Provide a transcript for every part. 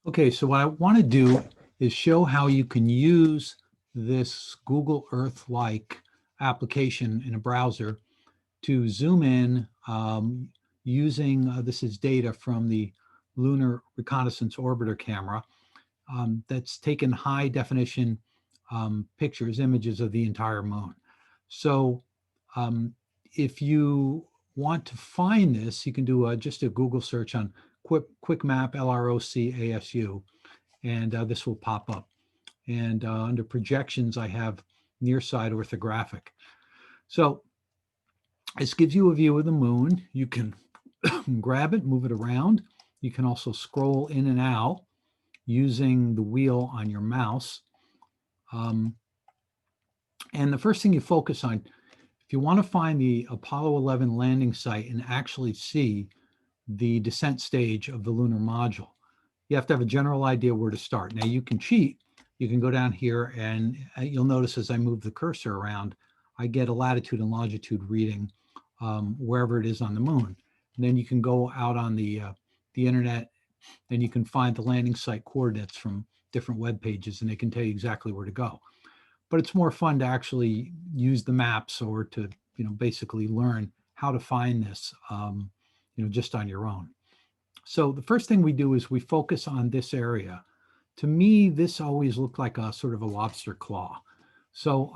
Okay, so what I want to do is show how you can use this Google Earth-like application in a browser to zoom in using, this is data from the Lunar Reconnaissance Orbiter Camera that's taken high definition pictures, images of the entire moon. So if you want to find this, you can do just a Google search on quick map LROC-ASU, and this will pop up. And under projections, I have near side orthographic. So this gives you a view of the moon. You can grab it, move it around. You can also scroll in and out using the wheel on your mouse. And the first thing you focus on, if you want to find the Apollo 11 landing site and actually see the descent stage of the lunar module, you have to have a general idea where to start. Now you can cheat. You can go down here and you'll notice as I move the cursor around, I get a latitude and longitude reading wherever it is on the moon. And then you can go out on the internet and you can find the landing site coordinates from different web pages, and they can tell you exactly where to go. But it's more fun to actually use the maps or to, basically learn how to find this, just on your own. So the first thing we do is we focus on this area. To me, this always looked like a sort of a lobster claw. So,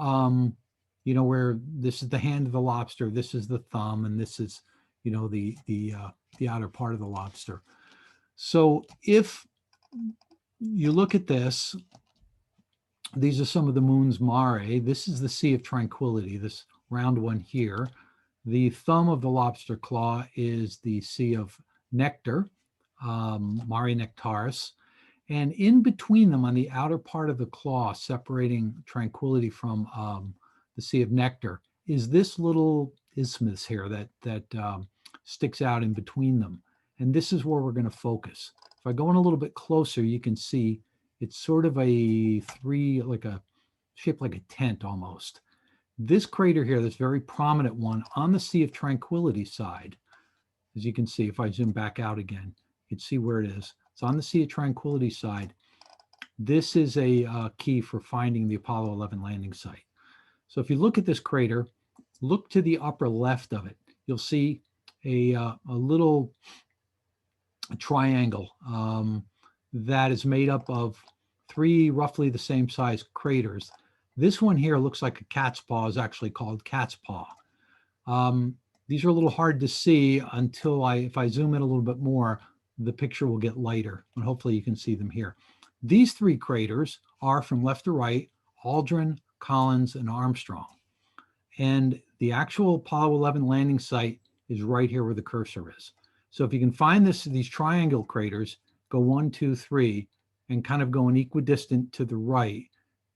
where this is the hand of the lobster, this is the thumb, and this is, the outer part of the lobster. So if you look at this, these are some of the moon's mare. This is the Sea of Tranquility, this round one here. The thumb of the lobster claw is the Sea of Nectar, Mare Nectaris. And in between them, on the outer part of the claw, separating Tranquility from the Sea of Nectar, is this little isthmus here that sticks out in between them. And this is where we're going to focus. If I go in a little bit closer, you can see it's sort of shaped like a tent almost. This crater here, this very prominent one on the Sea of Tranquility side, as you can see, if I zoom back out again, you can see where it is. It's on the Sea of Tranquility side. This is a key for finding the Apollo 11 landing site. So if you look at this crater, look to the upper left of it. You'll see a little triangle that is made up of three roughly the same size craters. This one here looks like a cat's paw, is actually called cat's paw. These are a little hard to see until if I zoom in a little bit more, the picture will get lighter, and hopefully you can see them here. These three craters are, from left to right, Aldrin, Collins, and Armstrong. And the actual Apollo 11 landing site is right here where the cursor is. So if you can find these triangle craters, go 1, 2, 3, and kind of go an equidistant to the right,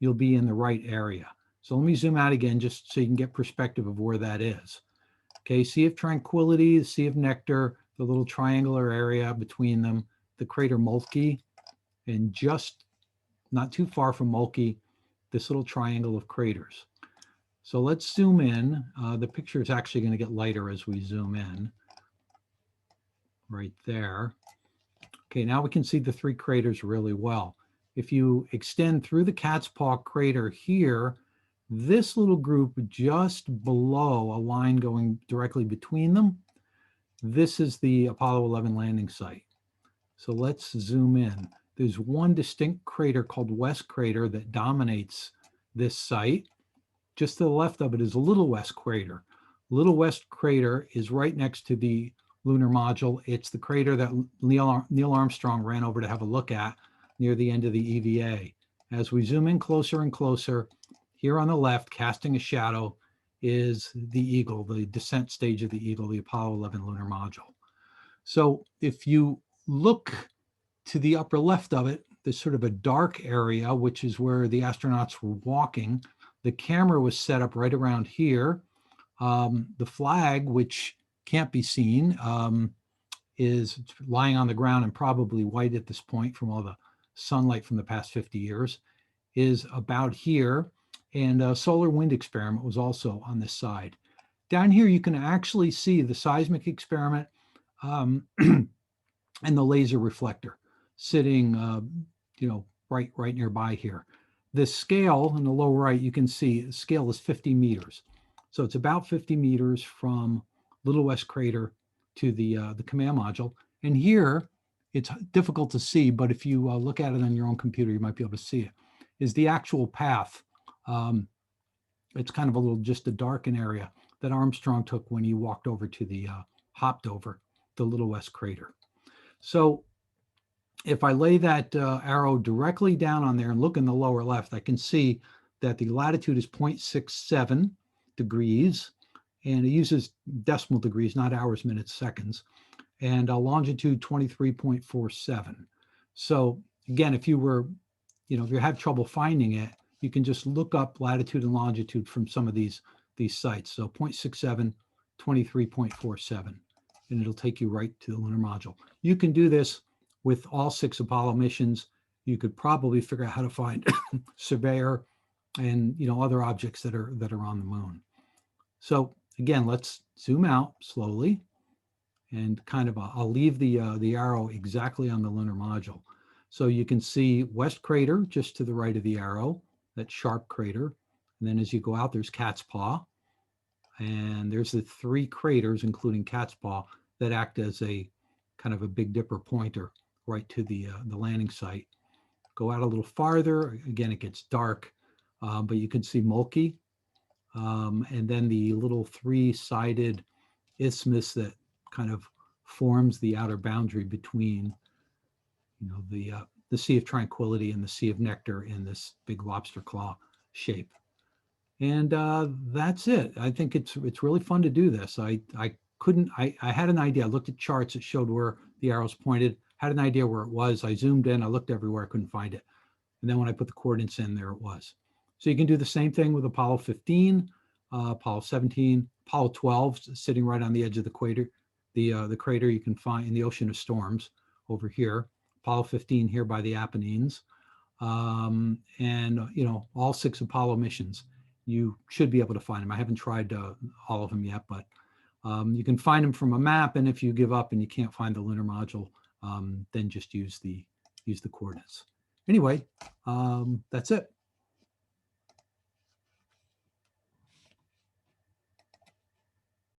you'll be in the right area. So let me zoom out again just so you can get perspective of where that is. Okay, Sea of Tranquility, the Sea of Nectar, the little triangular area between them, the crater Moltke, and just not too far from Moltke, this little triangle of craters. So let's zoom in. The picture is actually going to get lighter as we zoom in. Right there. Okay, now we can see the three craters really well. If you extend through the cat's paw crater here, this little group just below a line going directly between them, this is the Apollo 11 landing site. So let's zoom in. There's one distinct crater called West Crater that dominates this site. Just to the left of it is a Little West Crater. Little West Crater is right next to the lunar module. It's the crater that Neil Armstrong ran over to have a look at near the end of the EVA. As we zoom in closer and closer, here on the left, casting a shadow, is the Eagle, the descent stage of the Eagle, the Apollo 11 lunar module. So if you look to the upper left of it, there's sort of a dark area, which is where the astronauts were walking. The camera was set up right around here. The flag, which can't be seen, is lying on the ground and probably white at this point from all the sunlight from the past 50 years, is about here. And a solar wind experiment was also on this side. Down here, you can actually see the seismic experiment and the laser reflector. sitting, right nearby here. This scale in the lower right, you can see the scale is 50 meters. So it's about 50 meters from Little West Crater to the command module. And here, it's difficult to see, but if you look at it on your own computer, you might be able to see it, is the actual path. It's kind of just a darkened area that Armstrong took when he walked over to hopped over the Little West Crater. So if I lay that arrow directly down on there and look in the lower left, I can see that the latitude is 0.67 degrees, and it uses decimal degrees, not hours, minutes, seconds, and longitude 23.47. So again, if you have trouble finding it, you can just look up latitude and longitude from some of these sites. So 0.67, 23.47, and it'll take you right to the lunar module. You can do this with all 6 Apollo missions. You could probably figure out how to find Surveyor and other objects that are on the moon. So again, let's zoom out slowly, and kind of I'll leave the arrow exactly on the lunar module. So you can see West Crater just to the right of the arrow, that sharp crater. And then as you go out, there's Cat's Paw. And there's the 3 craters, including Cat's Paw, that act as a kind of a Big Dipper pointer right to the landing site. Go out a little farther. Again, it gets dark, but you can see Mulkey. And then the little 3-sided isthmus that kind of forms the outer boundary between the Sea of Tranquility and the Sea of Nectar in this big lobster claw shape. And that's it. I think it's really fun to do this. I had an idea. I looked at charts that showed where the arrows pointed, had an idea where it was. I zoomed in, I looked everywhere, I couldn't find it. And then when I put the coordinates in, there it was. So you can do the same thing with Apollo 15, Apollo 17, Apollo 12, sitting right on the edge of the crater. The crater you can find in the Ocean of Storms over here. Apollo 15 here by the Apennines. And all 6 Apollo missions. You should be able to find them. I haven't tried all of them yet, but you can find them from a map. And if you give up and you can't find the lunar module, then just use the coordinates. Anyway, that's it.